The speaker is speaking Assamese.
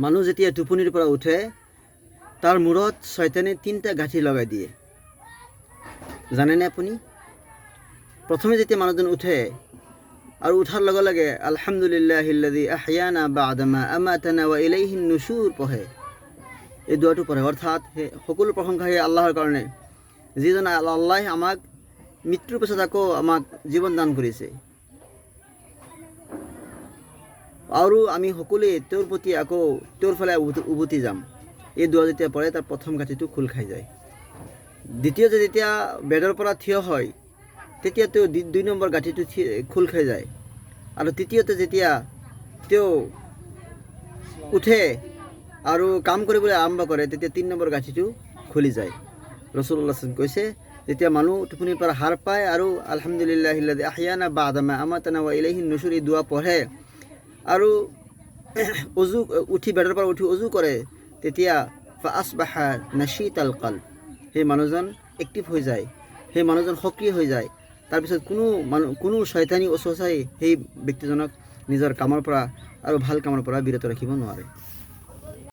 মানুহ যেতিয়া টোপনিৰ পৰা উঠে তাৰ মূৰত শয়তানে 3টা গাঁঠি লগাই দিয়ে। জানেনে আপুনি? প্ৰথমে যেতিয়া মানুহজন উঠে আৰু উঠাৰ লগে লগে আলহামদুলিল্লাহিল্লাযী আহয়ানা বা'দামা আমাতানা ওয়া ইলাইহিন নুশুৰ পঢ়ে। এই দোৱাটো পঢ়ে, অৰ্থাৎ সকলো প্ৰশংসা সেই আল্লাহৰ কাৰণে, যিজন আল্লাহ আমাক মৃত্যুৰ পিছত আকৌ আমাক জীৱন দান কৰিছে, আৰু আমি সকলোৱে তেওঁৰ প্ৰতি আকৌ তেওঁৰ ফালে উভতি যাম। এই দোৱা যেতিয়া পঢ়ে তাৰ প্ৰথম গাঁঠিটো খোল খাই যায়। দ্বিতীয়তে যেতিয়া বেডৰ পৰা থিয় হয় তেতিয়া তেওঁ 2 নম্বৰ গাঁঠিটো খোল খাই যায়। আৰু তৃতীয়তে যেতিয়া তেওঁ উঠে আৰু কাম কৰিবলৈ আৰম্ভ কৰে তেতিয়া 3 নম্বৰ গাঁঠিটো খুলি যায়। ৰাসূলুল্লাহ কৈছে, যেতিয়া মানুহ টোপনিৰ পৰা সাৰ পায় আৰু আলহামদুলিল্লাহিল্লাযী আহয়ানা বা'দামা আমাতানা ওয়া ইলাইহিন নুশুৰ এই দোৱা পঢ়ে আৰু অজু উঠি বেডৰ পৰা উঠি অজু কৰে, তেতিয়া ফাআছবাহা নাশীতাল কলব, সেই মানুহজন এক্টিভ হৈ যায়, সেই মানুহজন সক্ৰিয় হৈ যায়। তাৰপিছত কোনো শয়তানী অচচাই সেই ব্যক্তিজনক নিজৰ কামৰ পৰা আৰু ভাল কামৰ পৰা বিৰত ৰাখিব নোৱাৰে।